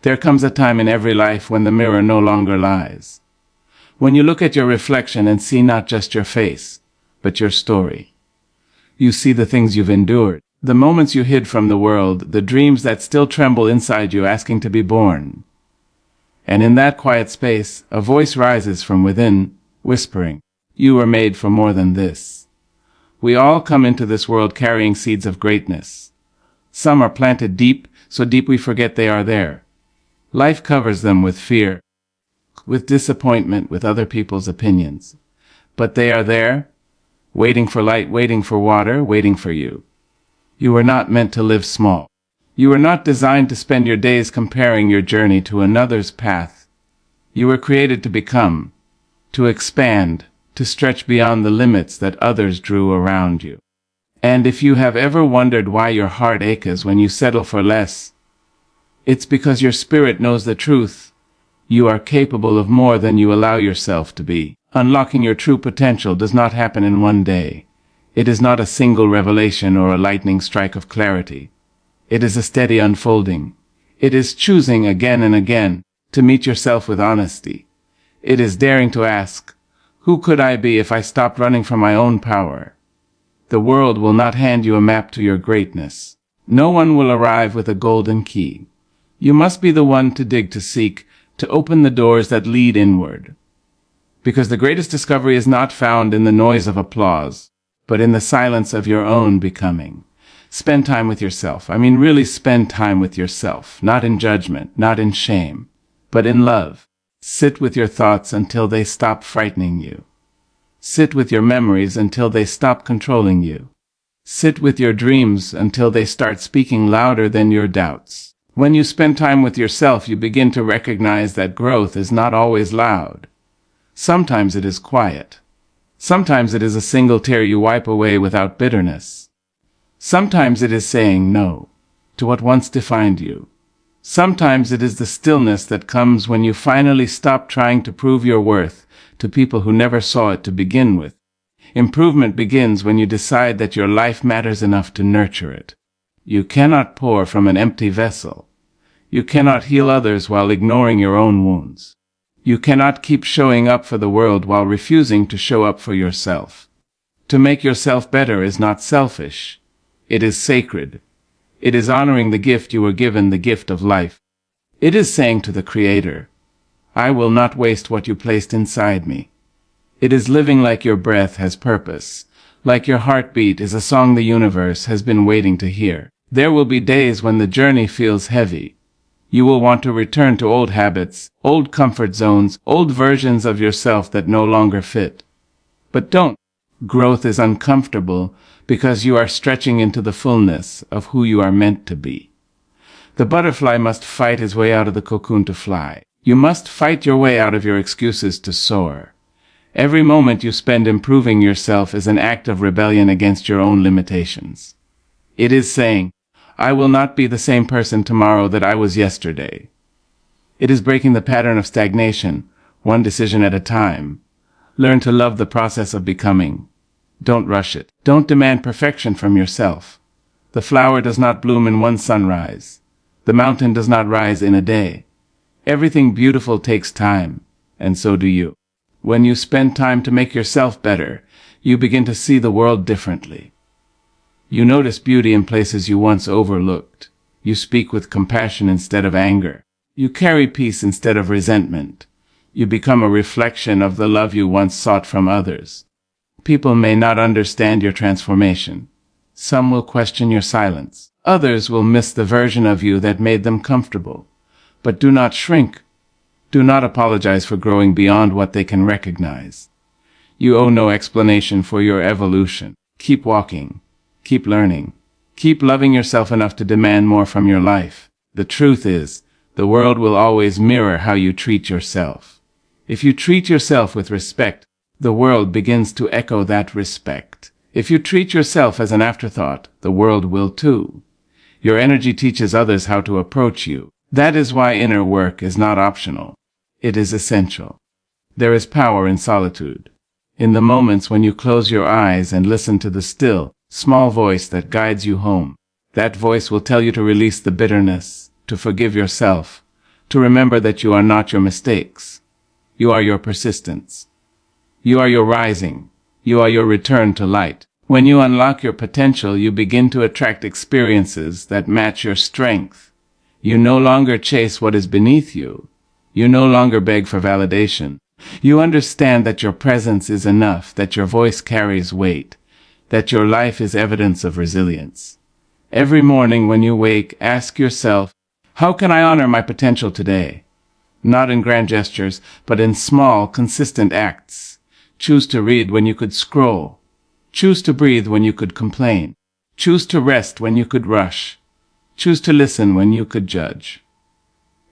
There comes a time in every life when the mirror no longer lies. When you look at your reflection and see not just your face, but your story. You see the things you've endured, the moments you hid from the world, the dreams that still tremble inside you asking to be born. And in that quiet space, a voice rises from within, whispering, "You were made for more than this." We all come into this world carrying seeds of greatness. Some are planted deep, so deep we forget they are there. Life covers them with fear, with disappointment, with other people's opinions. But they are there, waiting for light, waiting for water, waiting for you. You were not meant to live small. You were not designed to spend your days comparing your journey to another's path. You were created to become, to expand, to stretch beyond the limits that others drew around you. And if you have ever wondered why your heart aches when you settle for less, it's because your spirit knows the truth. You are capable of more than you allow yourself to be. Unlocking your true potential does not happen in one day. It is not a single revelation or a lightning strike of clarity. It is a steady unfolding. It is choosing again and again to meet yourself with honesty. It is daring to ask, who could I be if I stopped running from my own power? The world will not hand you a map to your greatness. No one will arrive with a golden key. You must be the one to dig, to seek, to open the doors that lead inward. Because the greatest discovery is not found in the noise of applause, but in the silence of your own becoming. Spend time with yourself. I mean, really spend time with yourself, not in judgment, not in shame, but in love. Sit with your thoughts until they stop frightening you. Sit with your memories until they stop controlling you. Sit with your dreams until they start speaking louder than your doubts. When you spend time with yourself, you begin to recognize that growth is not always loud. Sometimes it is quiet. Sometimes it is a single tear you wipe away without bitterness. Sometimes it is saying no to what once defined you. Sometimes it is the stillness that comes when you finally stop trying to prove your worth to people who never saw it to begin with. Improvement begins when you decide that your life matters enough to nurture it. You cannot pour from an empty vessel. You cannot heal others while ignoring your own wounds. You cannot keep showing up for the world while refusing to show up for yourself. To make yourself better is not selfish. It is sacred. It is honoring the gift you were given, the gift of life. It is saying to the Creator, I will not waste what you placed inside me. It is living like your breath has purpose, like your heartbeat is a song the universe has been waiting to hear. There will be days when the journey feels heavy. You will want to return to old habits, old comfort zones, old versions of yourself that no longer fit. But don't. Growth is uncomfortable because you are stretching into the fullness of who you are meant to be. The butterfly must fight his way out of the cocoon to fly. You must fight your way out of your excuses to soar. Every moment you spend improving yourself is an act of rebellion against your own limitations. It is saying, I will not be the same person tomorrow that I was yesterday. It is breaking the pattern of stagnation, one decision at a time. Learn to love the process of becoming. Don't rush it. Don't demand perfection from yourself. The flower does not bloom in one sunrise. The mountain does not rise in a day. Everything beautiful takes time, and so do you. When you spend time to make yourself better, you begin to see the world differently. You notice beauty in places you once overlooked. You speak with compassion instead of anger. You carry peace instead of resentment. You become a reflection of the love you once sought from others. People may not understand your transformation. Some will question your silence. Others will miss the version of you that made them comfortable. But do not shrink. Do not apologize for growing beyond what they can recognize. You owe no explanation for your evolution. Keep walking. Keep learning. Keep loving yourself enough to demand more from your life. The truth is, the world will always mirror how you treat yourself. If you treat yourself with respect, the world begins to echo that respect. If you treat yourself as an afterthought, the world will too. Your energy teaches others how to approach you. That is why inner work is not optional. It is essential. There is power in solitude. In the moments when you close your eyes and listen to the still, small voice that guides you home. That voice will tell you to release the bitterness, to forgive yourself, to remember that you are not your mistakes. You are your persistence. You are your rising. You are your return to light. When you unlock your potential, you begin to attract experiences that match your strength. You no longer chase what is beneath you. You no longer beg for validation. You understand that your presence is enough, that your voice carries weight, that your life is evidence of resilience. Every morning when you wake, ask yourself, how can I honor my potential today? Not in grand gestures, but in small, consistent acts. Choose to read when you could scroll. Choose to breathe when you could complain. Choose to rest when you could rush. Choose to listen when you could judge.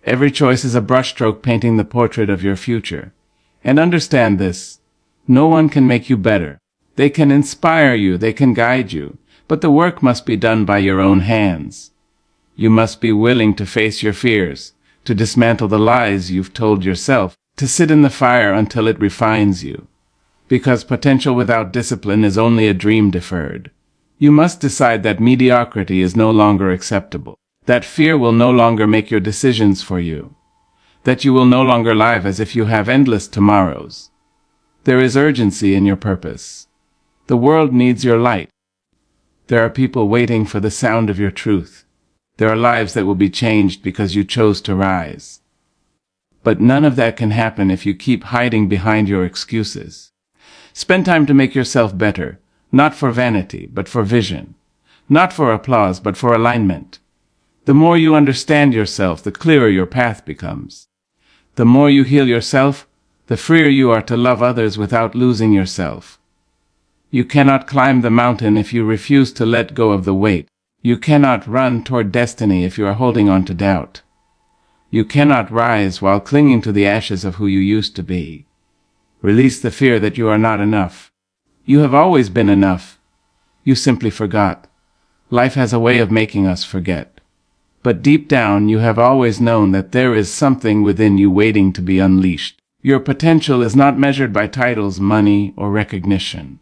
Every choice is a brushstroke painting the portrait of your future. And understand this, no one can make you better. They can inspire you, they can guide you, but the work must be done by your own hands. You must be willing to face your fears, to dismantle the lies you've told yourself, to sit in the fire until it refines you. Because potential without discipline is only a dream deferred. You must decide that mediocrity is no longer acceptable, that fear will no longer make your decisions for you, that you will no longer live as if you have endless tomorrows. There is urgency in your purpose. The world needs your light. There are people waiting for the sound of your truth. There are lives that will be changed because you chose to rise. But none of that can happen if you keep hiding behind your excuses. Spend time to make yourself better, not for vanity, but for vision. Not for applause, but for alignment. The more you understand yourself, the clearer your path becomes. The more you heal yourself, the freer you are to love others without losing yourself. You cannot climb the mountain if you refuse to let go of the weight. You cannot run toward destiny if you are holding on to doubt. You cannot rise while clinging to the ashes of who you used to be. Release the fear that you are not enough. You have always been enough. You simply forgot. Life has a way of making us forget. But deep down, you have always known that there is something within you waiting to be unleashed. Your potential is not measured by titles, money, or recognition.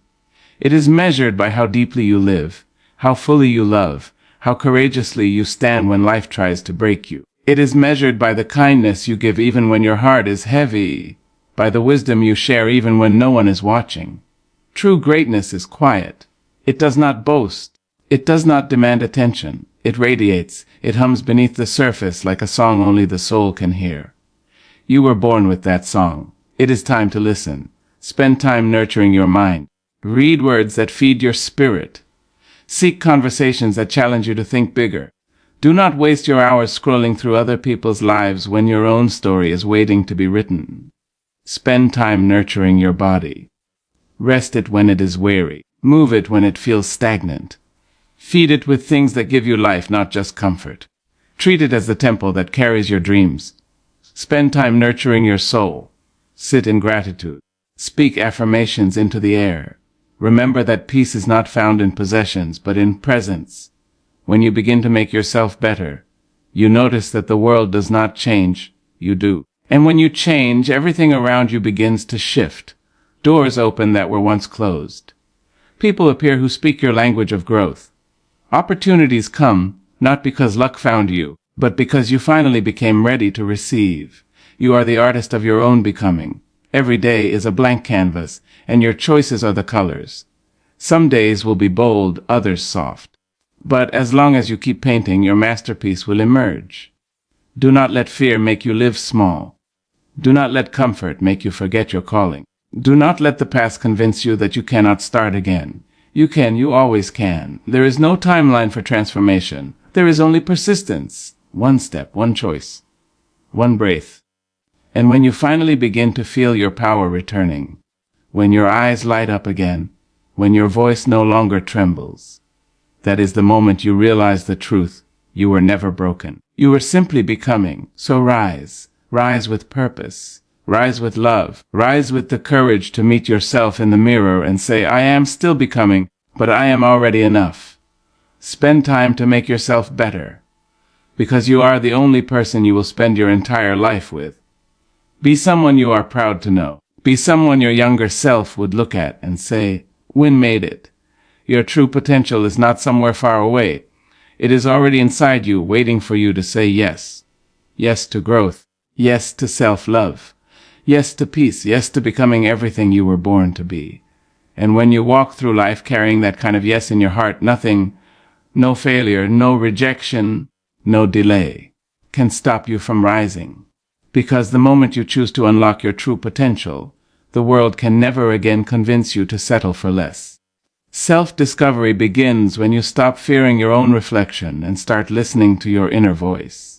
It is measured by how deeply you live, how fully you love, how courageously you stand when life tries to break you. It is measured by the kindness you give even when your heart is heavy, by the wisdom you share even when no one is watching. True greatness is quiet. It does not boast. It does not demand attention. It radiates. It hums beneath the surface like a song only the soul can hear. You were born with that song. It is time to listen. Spend time nurturing your mind. Read words that feed your spirit. Seek conversations that challenge you to think bigger. Do not waste your hours scrolling through other people's lives when your own story is waiting to be written. Spend time nurturing your body. Rest it when it is weary. Move it when it feels stagnant. Feed it with things that give you life, not just comfort. Treat it as the temple that carries your dreams. Spend time nurturing your soul. Sit in gratitude. Speak affirmations into the air. Remember that peace is not found in possessions, but in presence. When you begin to make yourself better, you notice that the world does not change, you do. And when you change, everything around you begins to shift. Doors open that were once closed. People appear who speak your language of growth. Opportunities come, not because luck found you, but because you finally became ready to receive. You are the artist of your own becoming. Every day is a blank canvas, and your choices are the colors. Some days will be bold, others soft. But as long as you keep painting, your masterpiece will emerge. Do not let fear make you live small. Do not let comfort make you forget your calling. Do not let the past convince you that you cannot start again. You can, you always can. There is no timeline for transformation. There is only persistence. One step, one choice, one breath. And when you finally begin to feel your power returning, when your eyes light up again, when your voice no longer trembles, that is the moment you realize the truth. You were never broken. You were simply becoming. So rise. Rise with purpose. Rise with love. Rise with the courage to meet yourself in the mirror and say, I am still becoming, but I am already enough. Spend time to make yourself better, because you are the only person you will spend your entire life with. Be someone you are proud to know. Be someone your younger self would look at and say, Win made it. Your true potential is not somewhere far away. It is already inside you, waiting for you to say yes. Yes to growth. Yes to self-love. Yes to peace. Yes to becoming everything you were born to be. And when you walk through life carrying that kind of yes in your heart, nothing, no failure, no rejection, no delay can stop you from rising. Because the moment you choose to unlock your true potential, the world can never again convince you to settle for less. Self-discovery begins when you stop fearing your own reflection and start listening to your inner voice.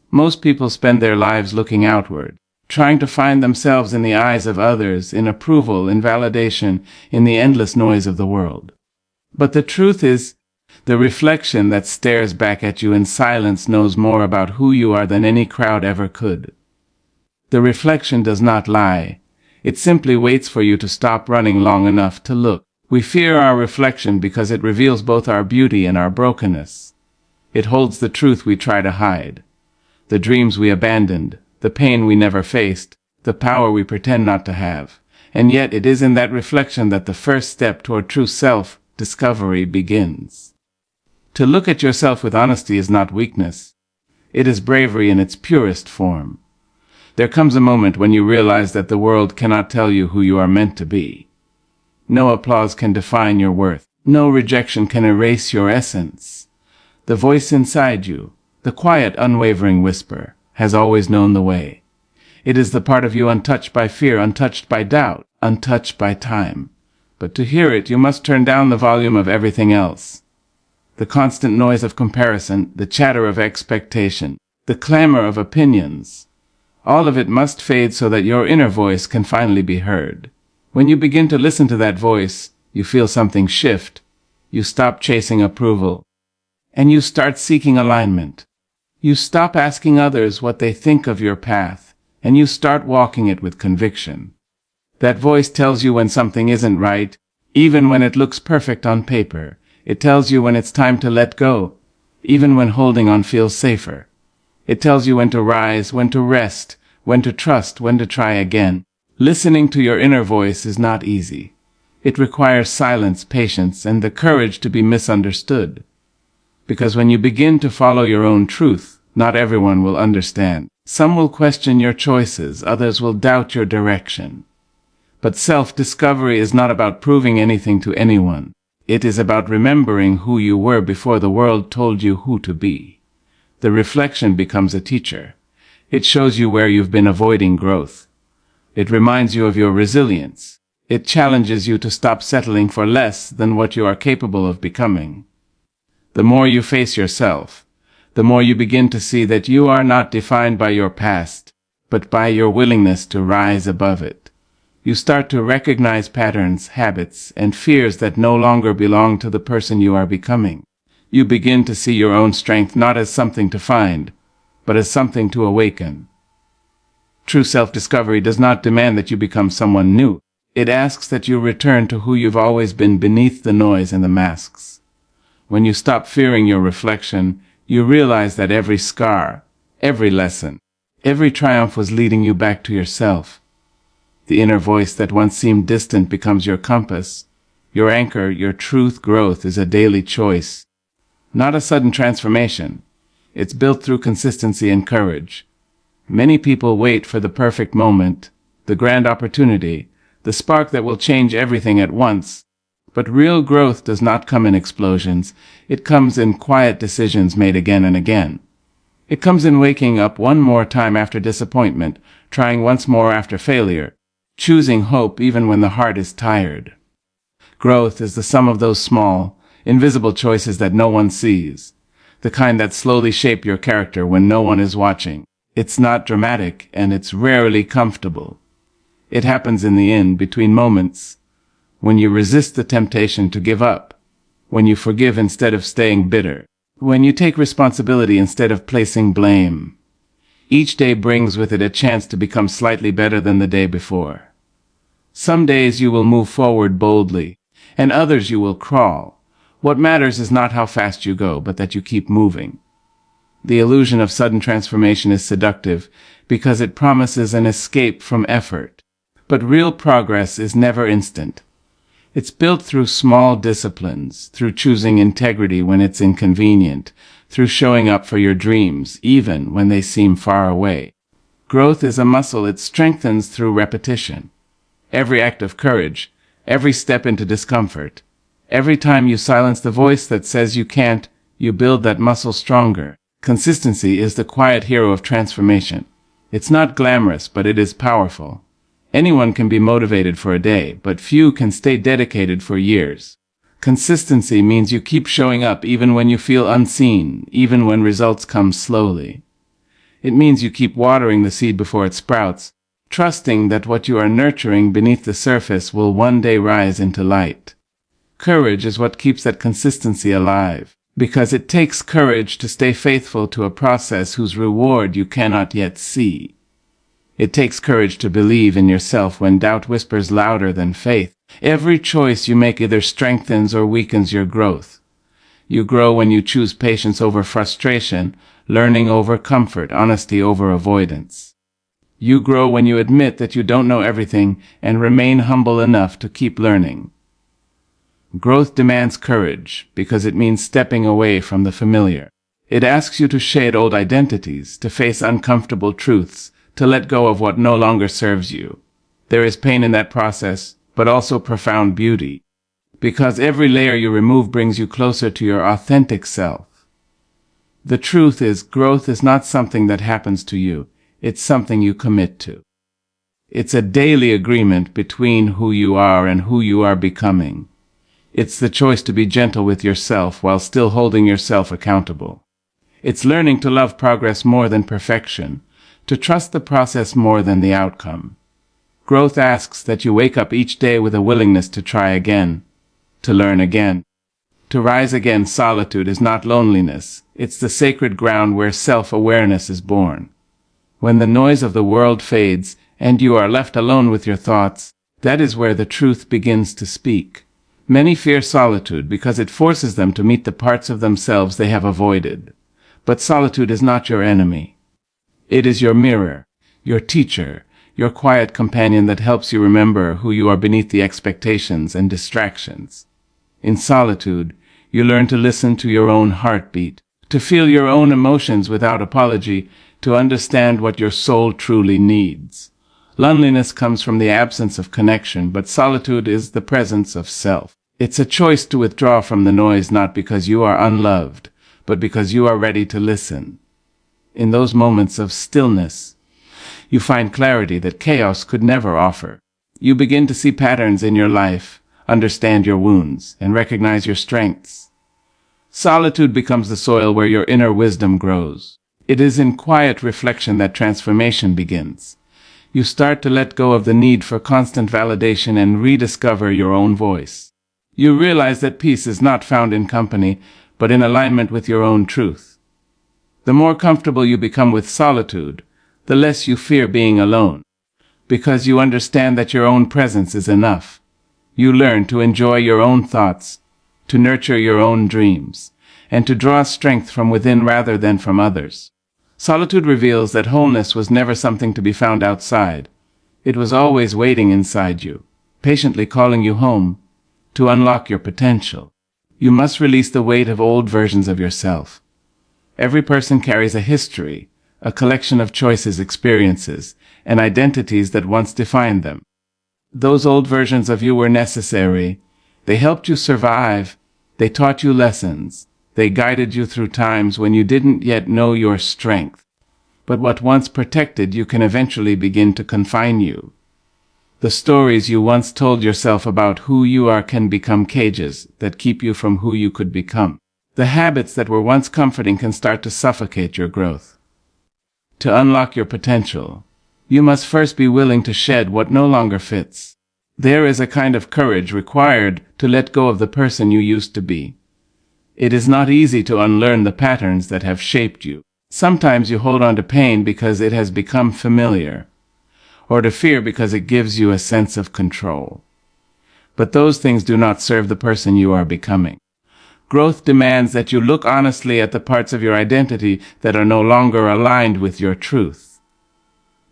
Most people spend their lives looking outward, trying to find themselves in the eyes of others, in approval, in validation, in the endless noise of the world. But the truth is, the reflection that stares back at you in silence knows more about who you are than any crowd ever could. The reflection does not lie. It simply waits for you to stop running long enough to look. We fear our reflection because it reveals both our beauty and our brokenness. It holds the truth we try to hide, the dreams we abandoned, the pain we never faced, the power we pretend not to have. And yet it is in that reflection that the first step toward true self-discovery begins. To look at yourself with honesty is not weakness. It is bravery in its purest form. There comes a moment when you realize that the world cannot tell you who you are meant to be. No applause can define your worth. No rejection can erase your essence. The voice inside you, the quiet, unwavering whisper, has always known the way. It is the part of you untouched by fear, untouched by doubt, untouched by time. But to hear it, you must turn down the volume of everything else. The constant noise of comparison, the chatter of expectation, the clamor of opinions. All of it must fade so that your inner voice can finally be heard. When you begin to listen to that voice, you feel something shift. You stop chasing approval, and you start seeking alignment. You stop asking others what they think of your path, and you start walking it with conviction. That voice tells you when something isn't right, even when it looks perfect on paper. It tells you when it's time to let go, even when holding on feels safer. It tells you when to rise, when to rest, when to trust, when to try again. Listening to your inner voice is not easy. It requires silence, patience, and the courage to be misunderstood. Because when you begin to follow your own truth, not everyone will understand. Some will question your choices, others will doubt your direction. But self-discovery is not about proving anything to anyone. It is about remembering who you were before the world told you who to be. The reflection becomes a teacher. It shows you where you've been avoiding growth. It reminds you of your resilience. It challenges you to stop settling for less than what you are capable of becoming. The more you face yourself, the more you begin to see that you are not defined by your past, but by your willingness to rise above it. You start to recognize patterns, habits, and fears that no longer belong to the person you are becoming. You begin to see your own strength not as something to find, but as something to awaken. True self-discovery does not demand that you become someone new. It asks that you return to who you've always been beneath the noise and the masks. When you stop fearing your reflection, you realize that every scar, every lesson, every triumph was leading you back to yourself. The inner voice that once seemed distant becomes your compass. Your anchor, your truth. Growth is a daily choice, not a sudden transformation. It's built through consistency and courage. Many people wait for the perfect moment, the grand opportunity, the spark that will change everything at once. But real growth does not come in explosions. It comes in quiet decisions made again and again. It comes in waking up one more time after disappointment, trying once more after failure, choosing hope even when the heart is tired. Growth is the sum of those small, invisible choices that no one sees, the kind that slowly shape your character when no one is watching. It's not dramatic, and it's rarely comfortable. It happens in the in between moments, when you resist the temptation to give up, when you forgive instead of staying bitter, when you take responsibility instead of placing blame. Each day brings with it a chance to become slightly better than the day before. Some days you will move forward boldly, and others you will crawl. What matters is not how fast you go, but that you keep moving. The illusion of sudden transformation is seductive because it promises an escape from effort. But real progress is never instant. It's built through small disciplines, through choosing integrity when it's inconvenient, through showing up for your dreams even when they seem far away. Growth is a muscle it strengthens through repetition. Every act of courage, every step into discomfort, every time you silence the voice that says you can't, you build that muscle stronger. Consistency is the quiet hero of transformation. It's not glamorous, but it is powerful. Anyone can be motivated for a day, but few can stay dedicated for years. Consistency means you keep showing up even when you feel unseen, even when results come slowly. It means you keep watering the seed before it sprouts, trusting that what you are nurturing beneath the surface will one day rise into light. Courage is what keeps that consistency alive, because it takes courage to stay faithful to a process whose reward you cannot yet see. It takes courage to believe in yourself when doubt whispers louder than faith. Every choice you make either strengthens or weakens your growth. You grow when you choose patience over frustration, learning over comfort, honesty over avoidance. You grow when you admit that you don't know everything and remain humble enough to keep learning. Growth demands courage because it means stepping away from the familiar. It asks you to shed old identities, to face uncomfortable truths, to let go of what no longer serves you. There is pain in that process, but also profound beauty, because every layer you remove brings you closer to your authentic self. The truth is, growth is not something that happens to you, it's something you commit to. It's a daily agreement between who you are and who you are becoming. It's the choice to be gentle with yourself while still holding yourself accountable. It's learning to love progress more than perfection, to trust the process more than the outcome. Growth asks that you wake up each day with a willingness to try again, to learn again, to rise again. Solitude is not loneliness, it's the sacred ground where self-awareness is born. When the noise of the world fades and you are left alone with your thoughts, that is where the truth begins to speak. Many fear solitude because it forces them to meet the parts of themselves they have avoided. But solitude is not your enemy. It is your mirror, your teacher, your quiet companion that helps you remember who you are beneath the expectations and distractions. In solitude, you learn to listen to your own heartbeat, to feel your own emotions without apology, to understand what your soul truly needs. Loneliness comes from the absence of connection, but solitude is the presence of self. It's a choice to withdraw from the noise not because you are unloved, but because you are ready to listen. In those moments of stillness, you find clarity that chaos could never offer. You begin to see patterns in your life, understand your wounds, and recognize your strengths. Solitude becomes the soil where your inner wisdom grows. It is in quiet reflection that transformation begins. You start to let go of the need for constant validation and rediscover your own voice. You realize that peace is not found in company, but in alignment with your own truth. The more comfortable you become with solitude, the less you fear being alone, because you understand that your own presence is enough. You learn to enjoy your own thoughts, to nurture your own dreams, and to draw strength from within rather than from others. Solitude reveals that wholeness was never something to be found outside. It was always waiting inside you, patiently calling you home, to unlock your potential. You must release the weight of old versions of yourself. Every person carries a history, a collection of choices, experiences, and identities that once defined them. Those old versions of you were necessary. They helped you survive. They taught you lessons. They guided you through times when you didn't yet know your strength. But what once protected you can eventually begin to confine you. The stories you once told yourself about who you are can become cages that keep you from who you could become. The habits that were once comforting can start to suffocate your growth. To unlock your potential, you must first be willing to shed what no longer fits. There is a kind of courage required to let go of the person you used to be. It is not easy to unlearn the patterns that have shaped you. Sometimes you hold on to pain because it has become familiar, or to fear because it gives you a sense of control. But those things do not serve the person you are becoming. Growth demands that you look honestly at the parts of your identity that are no longer aligned with your truth.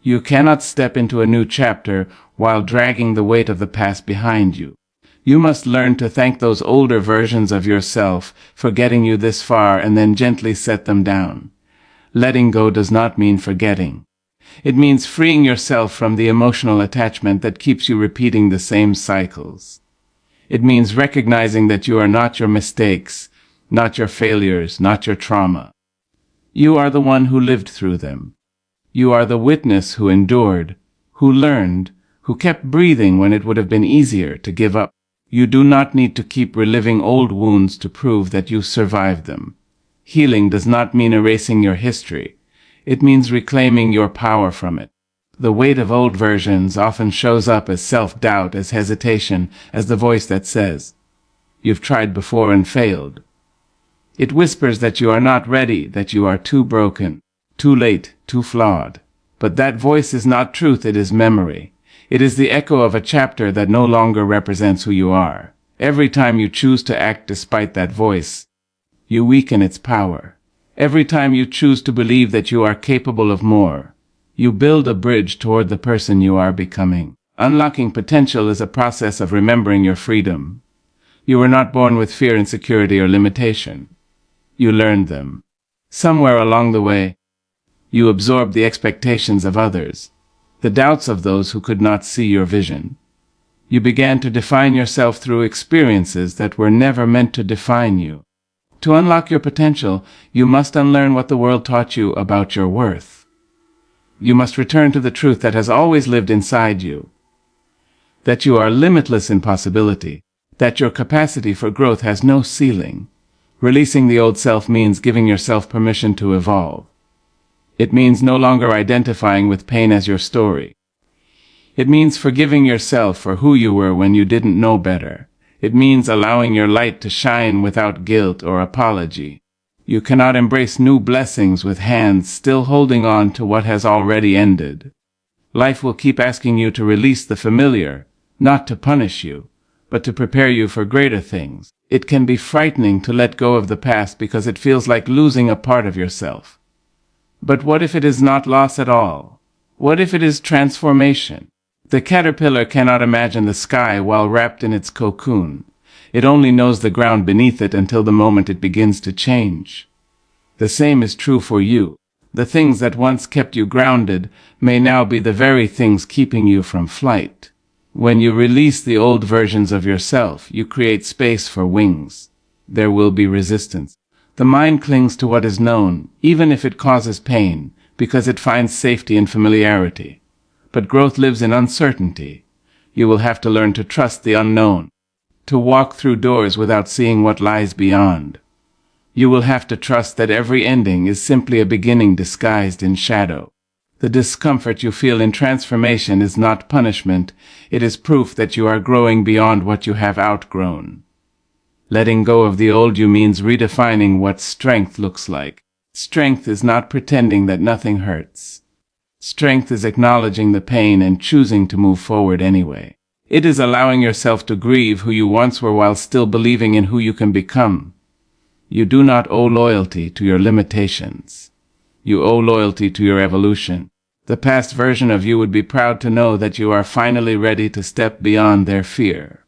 You cannot step into a new chapter while dragging the weight of the past behind you. You must learn to thank those older versions of yourself for getting you this far and then gently set them down. Letting go does not mean forgetting. It means freeing yourself from the emotional attachment that keeps you repeating the same cycles. It means recognizing that you are not your mistakes, not your failures, not your trauma. You are the one who lived through them. You are the witness who endured, who learned, who kept breathing when it would have been easier to give up. You do not need to keep reliving old wounds to prove that you survived them. Healing does not mean erasing your history. It means reclaiming your power from it. The weight of old versions often shows up as self-doubt, as hesitation, as the voice that says, "You've tried before and failed." It whispers that you are not ready, that you are too broken, too late, too flawed. But that voice is not truth, it is memory. It is the echo of a chapter that no longer represents who you are. Every time you choose to act despite that voice, you weaken its power. Every time you choose to believe that you are capable of more, you build a bridge toward the person you are becoming. Unlocking potential is a process of remembering your freedom. You were not born with fear, insecurity, or limitation. You learned them. Somewhere along the way, you absorbed the expectations of others, the doubts of those who could not see your vision. You began to define yourself through experiences that were never meant to define you. To unlock your potential, you must unlearn what the world taught you about your worth. You must return to the truth that has always lived inside you, that you are limitless in possibility, that your capacity for growth has no ceiling. Releasing the old self means giving yourself permission to evolve. It means no longer identifying with pain as your story. It means forgiving yourself for who you were when you didn't know better. It means allowing your light to shine without guilt or apology. You cannot embrace new blessings with hands still holding on to what has already ended. Life will keep asking you to release the familiar, not to punish you, but to prepare you for greater things. It can be frightening to let go of the past because it feels like losing a part of yourself. But what if it is not loss at all? What if it is transformation? The caterpillar cannot imagine the sky while wrapped in its cocoon. It only knows the ground beneath it until the moment it begins to change. The same is true for you. The things that once kept you grounded may now be the very things keeping you from flight. When you release the old versions of yourself, you create space for wings. There will be resistance. The mind clings to what is known, even if it causes pain, because it finds safety in familiarity. But growth lives in uncertainty. You will have to learn to trust the unknown, to walk through doors without seeing what lies beyond. You will have to trust that every ending is simply a beginning disguised in shadow. The discomfort you feel in transformation is not punishment, it is proof that you are growing beyond what you have outgrown. Letting go of the old you means redefining what strength looks like. Strength is not pretending that nothing hurts. Strength is acknowledging the pain and choosing to move forward anyway. It is allowing yourself to grieve who you once were while still believing in who you can become. You do not owe loyalty to your limitations. You owe loyalty to your evolution. The past version of you would be proud to know that you are finally ready to step beyond their fear.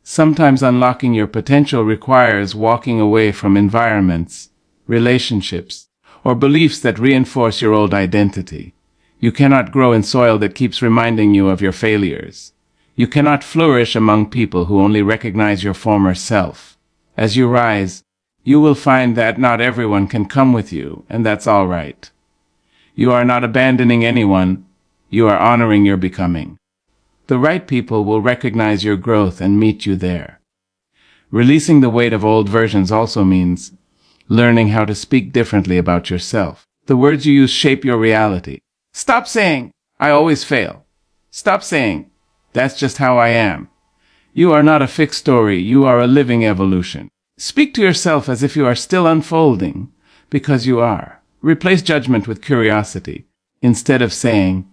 Sometimes unlocking your potential requires walking away from environments, relationships, or beliefs that reinforce your old identity. You cannot grow in soil that keeps reminding you of your failures. You cannot flourish among people who only recognize your former self. As you rise, you will find that not everyone can come with you, and that's all right. You are not abandoning anyone, you are honoring your becoming. The right people will recognize your growth and meet you there. Releasing the weight of old versions also means learning how to speak differently about yourself. The words you use shape your reality. Stop saying, "I always fail." Stop saying, "That's just how I am." You are not a fixed story, you are a living evolution. Speak to yourself as if you are still unfolding, because you are. Replace judgment with curiosity. Instead of saying,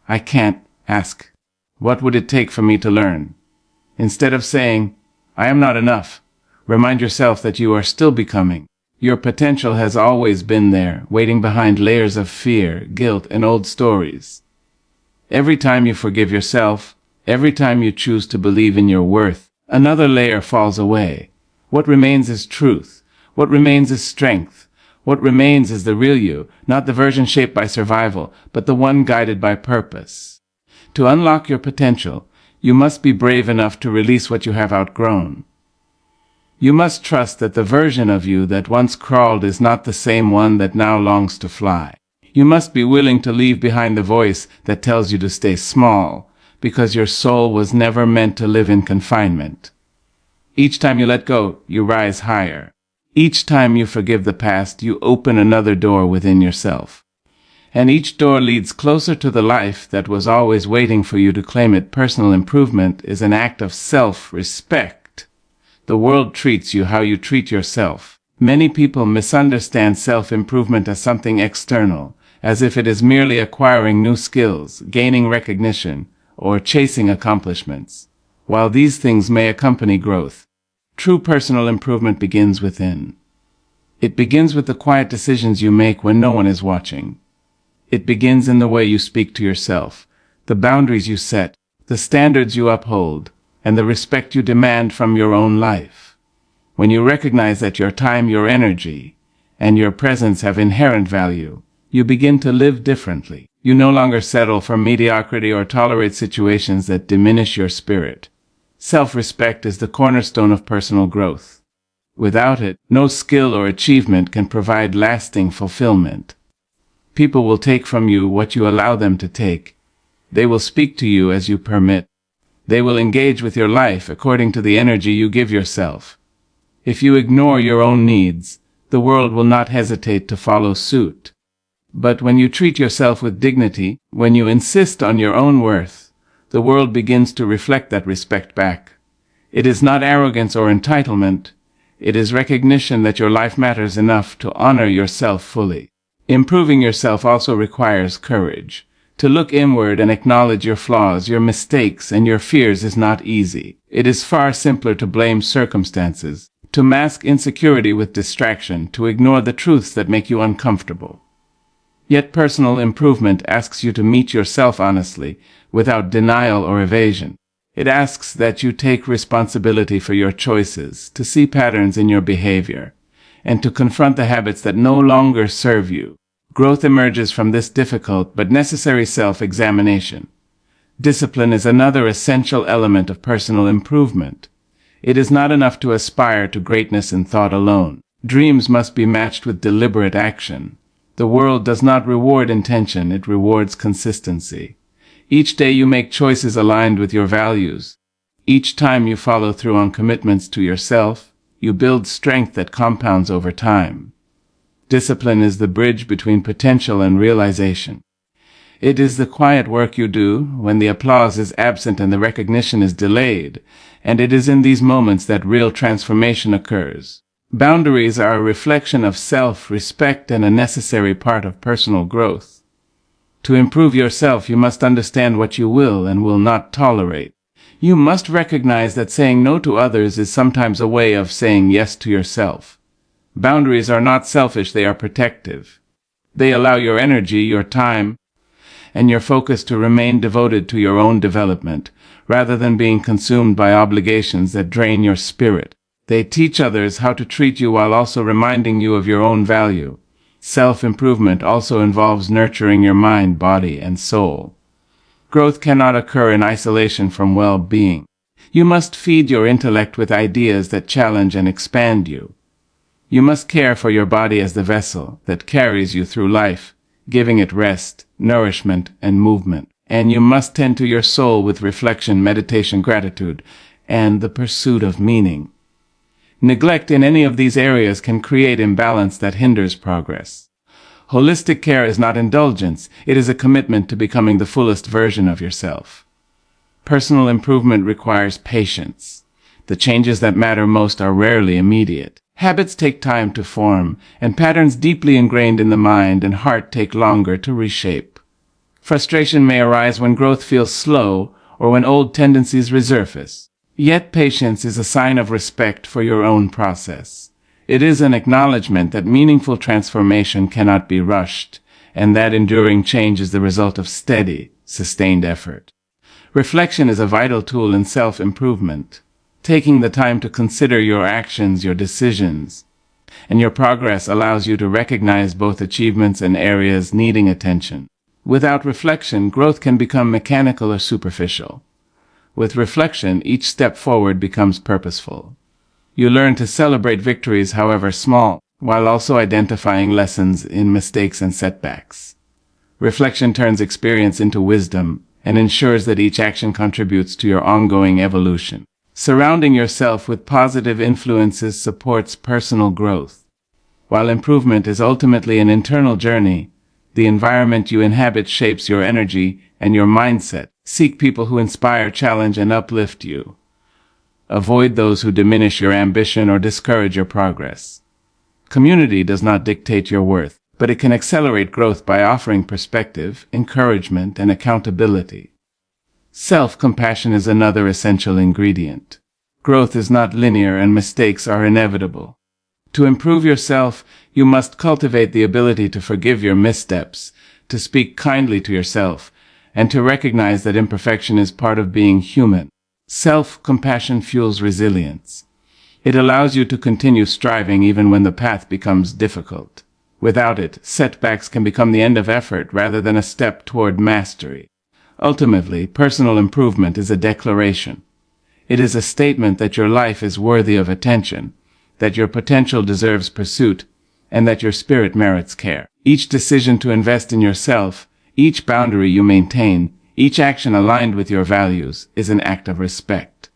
"I can't," ask, "What would it take for me to learn?" Instead of saying, "I am not enough," remind yourself that you are still becoming. Your potential has always been there, waiting behind layers of fear, guilt, and old stories. Every time you forgive yourself, every time you choose to believe in your worth, another layer falls away. What remains is truth. What remains is strength. What remains is the real you, not the version shaped by survival, but the one guided by purpose. To unlock your potential, you must be brave enough to release what you have outgrown. You must trust that the version of you that once crawled is not the same one that now longs to fly. You must be willing to leave behind the voice that tells you to stay small, because your soul was never meant to live in confinement. Each time you let go, you rise higher. Each time you forgive the past, you open another door within yourself. And each door leads closer to the life that was always waiting for you to claim it. Personal improvement is an act of self-respect. The world treats you how you treat yourself. Many people misunderstand self-improvement as something external, as if it is merely acquiring new skills, gaining recognition, or chasing accomplishments. While these things may accompany growth, true personal improvement begins within. It begins with the quiet decisions you make when no one is watching. It begins in the way you speak to yourself, the boundaries you set, the standards you uphold, and the respect you demand from your own life. When you recognize that your time, your energy, and your presence have inherent value, you begin to live differently. You no longer settle for mediocrity or tolerate situations that diminish your spirit. Self-respect is the cornerstone of personal growth. Without it, no skill or achievement can provide lasting fulfillment. People will take from you what you allow them to take. They will speak to you as you permit. They will engage with your life according to the energy you give yourself. If you ignore your own needs, the world will not hesitate to follow suit. But when you treat yourself with dignity, when you insist on your own worth, the world begins to reflect that respect back. It is not arrogance or entitlement. It is recognition that your life matters enough to honor yourself fully. Improving yourself also requires courage. To look inward and acknowledge your flaws, your mistakes, and your fears is not easy. It is far simpler to blame circumstances, to mask insecurity with distraction, to ignore the truths that make you uncomfortable. Yet personal improvement asks you to meet yourself honestly, without denial or evasion. It asks that you take responsibility for your choices, to see patterns in your behavior, and to confront the habits that no longer serve you. Growth emerges from this difficult but necessary self-examination. Discipline is another essential element of personal improvement. It is not enough to aspire to greatness in thought alone. Dreams must be matched with deliberate action. The world does not reward intention, it rewards consistency. Each day you make choices aligned with your values. Each time you follow through on commitments to yourself, you build strength that compounds over time. Discipline is the bridge between potential and realization. It is the quiet work you do when the applause is absent and the recognition is delayed, and it is in these moments that real transformation occurs. Boundaries are a reflection of self-respect and a necessary part of personal growth. To improve yourself, you must understand what you will and will not tolerate. You must recognize that saying no to others is sometimes a way of saying yes to yourself. Boundaries are not selfish, they are protective. They allow your energy, your time, and your focus to remain devoted to your own development, rather than being consumed by obligations that drain your spirit. They teach others how to treat you while also reminding you of your own value. Self-improvement also involves nurturing your mind, body, and soul. Growth cannot occur in isolation from well-being. You must feed your intellect with ideas that challenge and expand you. You must care for your body as the vessel that carries you through life, giving it rest, nourishment, and movement. And you must tend to your soul with reflection, meditation, gratitude, and the pursuit of meaning. Neglect in any of these areas can create imbalance that hinders progress. Holistic care is not indulgence, it is a commitment to becoming the fullest version of yourself. Personal improvement requires patience. The changes that matter most are rarely immediate. Habits take time to form, and patterns deeply ingrained in the mind and heart take longer to reshape. Frustration may arise when growth feels slow or when old tendencies resurface. Yet patience is a sign of respect for your own process. It is an acknowledgement that meaningful transformation cannot be rushed, and that enduring change is the result of steady, sustained effort. Reflection is a vital tool in self-improvement. Taking the time to consider your actions, your decisions, And your progress allows you to recognize both achievements and areas needing attention. Without reflection, growth can become mechanical or superficial. With reflection, each step forward becomes purposeful. You learn to celebrate victories, however small, while also identifying lessons in mistakes and setbacks. Reflection turns experience into wisdom and ensures that each action contributes to your ongoing evolution. Surrounding yourself with positive influences supports personal growth. While improvement is ultimately an internal journey, the environment you inhabit shapes your energy and your mindset. Seek people who inspire, challenge, and uplift you. Avoid those who diminish your ambition or discourage your progress. Community does not dictate your worth, but it can accelerate growth by offering perspective, encouragement, and accountability. Self-compassion is another essential ingredient. Growth is not linear and mistakes are inevitable. To improve yourself, you must cultivate the ability to forgive your missteps, to speak kindly to yourself, and to recognize that imperfection is part of being human. Self-compassion fuels resilience. It allows you to continue striving even when the path becomes difficult. Without it, setbacks can become the end of effort rather than a step toward mastery. Ultimately, personal improvement is a declaration. It is a statement that your life is worthy of attention, that your potential deserves pursuit, and that your spirit merits care. Each decision to invest in yourself, each boundary you maintain, each action aligned with your values is an act of respect.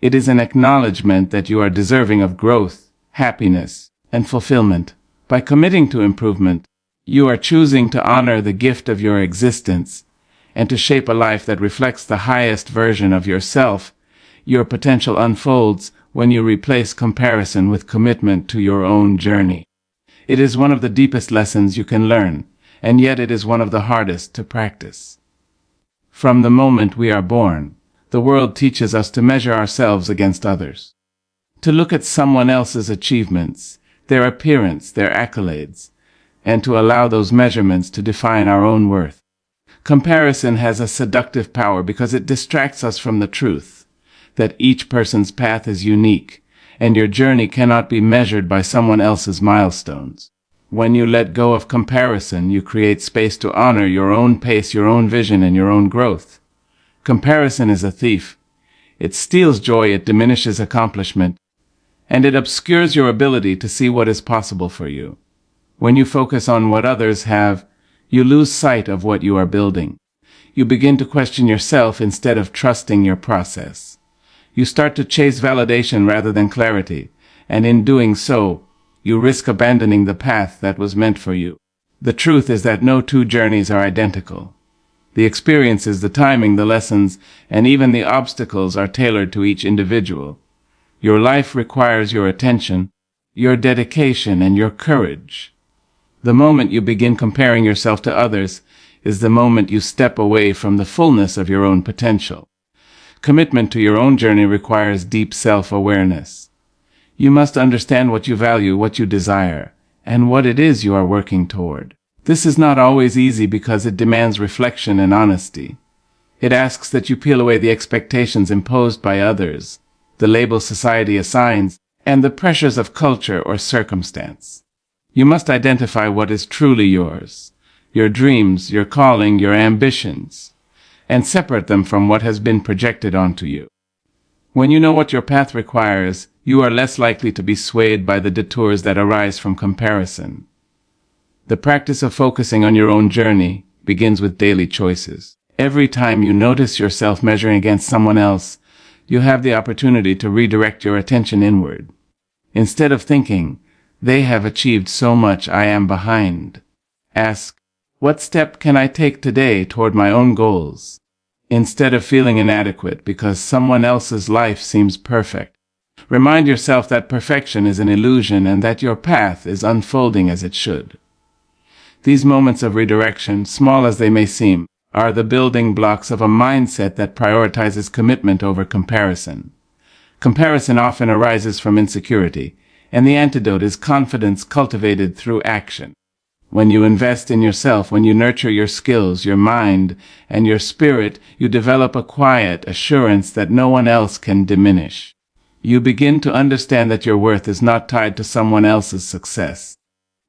It is an acknowledgement that you are deserving of growth, happiness, and fulfillment. By committing to improvement, you are choosing to honor the gift of your existence and to shape a life that reflects the highest version of yourself. Your potential unfolds when you replace comparison with commitment to your own journey. It is one of the deepest lessons you can learn, and yet it is one of the hardest to practice. From the moment we are born, the world teaches us to measure ourselves against others. To look at someone else's achievements, their appearance, their accolades, and to allow those measurements to define our own worth. Comparison has a seductive power because it distracts us from the truth that each person's path is unique, and your journey cannot be measured by someone else's milestones. When you let go of comparison, you create space to honor your own pace, your own vision, and your own growth. Comparison is a thief. It steals joy, it diminishes accomplishment, and it obscures your ability to see what is possible for you. When you focus on what others have, you lose sight of what you are building. You begin to question yourself instead of trusting your process. You start to chase validation rather than clarity, and in doing so, you risk abandoning the path that was meant for you. The truth is that no two journeys are identical. The experiences, the timing, the lessons, and even the obstacles are tailored to each individual. Your life requires your attention, your dedication, and your courage. The moment you begin comparing yourself to others is the moment you step away from the fullness of your own potential. Commitment to your own journey requires deep self-awareness. You must understand what you value, what you desire, and what it is you are working toward. This is not always easy because it demands reflection and honesty. It asks that you peel away the expectations imposed by others, the labels society assigns, and the pressures of culture or circumstance. You must identify what is truly yours, your dreams, your calling, your ambitions, and separate them from what has been projected onto you. When you know what your path requires, you are less likely to be swayed by the detours that arise from comparison. The practice of focusing on your own journey begins with daily choices. Every time you notice yourself measuring against someone else, you have the opportunity to redirect your attention inward. Instead of thinking, "They have achieved so much, I am behind," ask, "What step can I take today toward my own goals?" Instead of feeling inadequate because someone else's life seems perfect, remind yourself that perfection is an illusion and that your path is unfolding as it should. These moments of redirection, small as they may seem, are the building blocks of a mindset that prioritizes commitment over comparison. Comparison often arises from insecurity, and the antidote is confidence cultivated through action. When you invest in yourself, when you nurture your skills, your mind, and your spirit, you develop a quiet assurance that no one else can diminish. You begin to understand that your worth is not tied to someone else's success.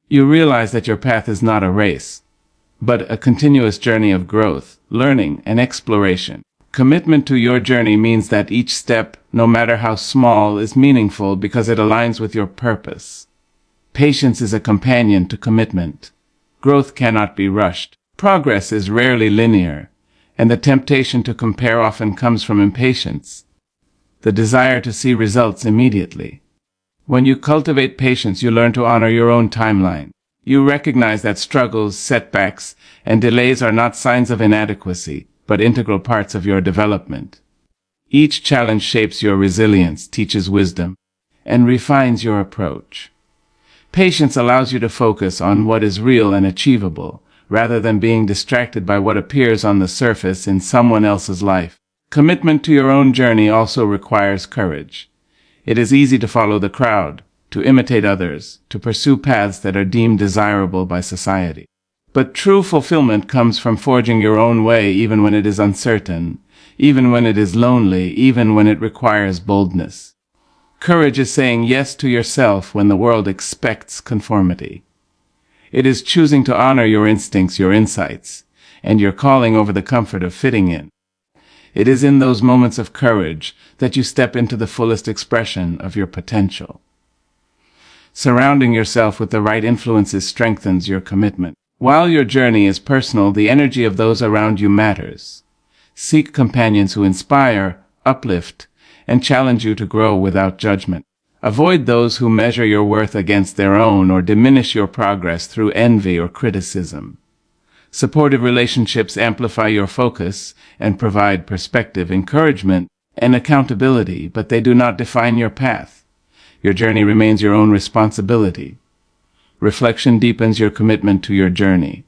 You realize that your path is not a race, but a continuous journey of growth, learning, and exploration. Commitment to your journey means that each step, no matter how small, is meaningful because it aligns with your purpose. Patience is a companion to commitment. Growth cannot be rushed. Progress is rarely linear, and the temptation to compare often comes from impatience, the desire to see results immediately. When you cultivate patience, you learn to honor your own timeline. You recognize that struggles, setbacks, and delays are not signs of inadequacy, but integral parts of your development. Each challenge shapes your resilience, teaches wisdom, and refines your approach. Patience allows you to focus on what is real and achievable, rather than being distracted by what appears on the surface in someone else's life. Commitment to your own journey also requires courage. It is easy to follow the crowd, to imitate others, to pursue paths that are deemed desirable by society. But true fulfillment comes from forging your own way even when it is uncertain, even when it is lonely, even when it requires boldness. Courage is saying yes to yourself when the world expects conformity. It is choosing to honor your instincts, your insights, and your calling over the comfort of fitting in. It is in those moments of courage that you step into the fullest expression of your potential. Surrounding yourself with the right influences strengthens your commitment. While your journey is personal, the energy of those around you matters. Seek companions who inspire, uplift, and challenge you to grow without judgment. Avoid those who measure your worth against their own or diminish your progress through envy or criticism. Supportive relationships amplify your focus and provide perspective, encouragement, and accountability, but they do not define your path. Your journey remains your own responsibility. Reflection deepens your commitment to your journey.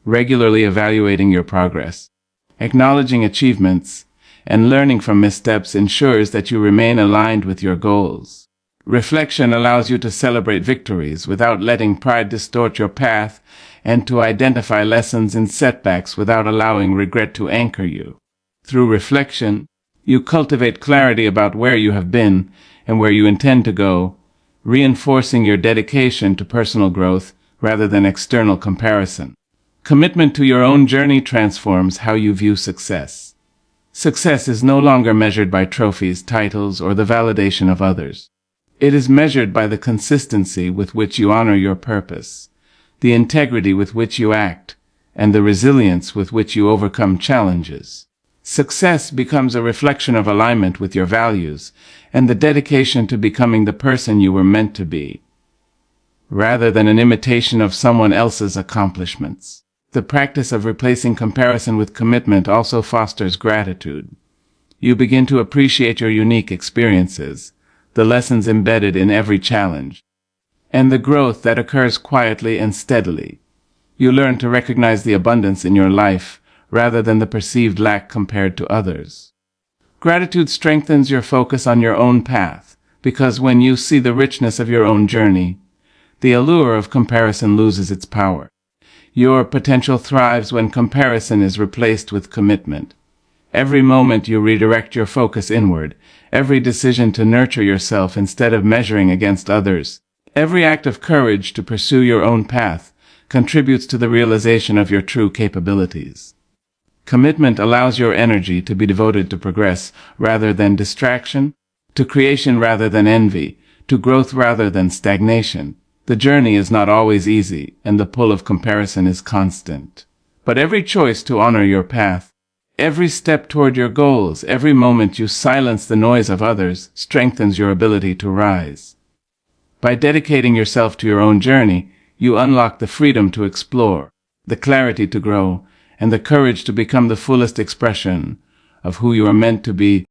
Regularly evaluating your progress, acknowledging achievements, and learning from missteps ensures that you remain aligned with your goals. Reflection allows you to celebrate victories without letting pride distort your path, and to identify lessons in setbacks without allowing regret to anchor you. Through reflection, you cultivate clarity about where you have been and where you intend to go, reinforcing your dedication to personal growth rather than external comparison. Commitment to your own journey transforms how you view success. Success is no longer measured by trophies, titles, or the validation of others. It is measured by the consistency with which you honor your purpose, the integrity with which you act, and the resilience with which you overcome challenges. Success becomes a reflection of alignment with your values and the dedication to becoming the person you were meant to be, rather than an imitation of someone else's accomplishments. The practice of replacing comparison with commitment also fosters gratitude. You begin to appreciate your unique experiences, the lessons embedded in every challenge, and the growth that occurs quietly and steadily. You learn to recognize the abundance in your life rather than the perceived lack compared to others. Gratitude strengthens your focus on your own path, because when you see the richness of your own journey, the allure of comparison loses its power. Your potential thrives when comparison is replaced with commitment. Every moment you redirect your focus inward, every decision to nurture yourself instead of measuring against others, every act of courage to pursue your own path contributes to the realization of your true capabilities. Commitment allows your energy to be devoted to progress rather than distraction, to creation rather than envy, to growth rather than stagnation. The journey is not always easy, and the pull of comparison is constant. But every choice to honor your path, every step toward your goals, every moment you silence the noise of others, strengthens your ability to rise. By dedicating yourself to your own journey, you unlock the freedom to explore, the clarity to grow, and the courage to become the fullest expression of who you are meant to be.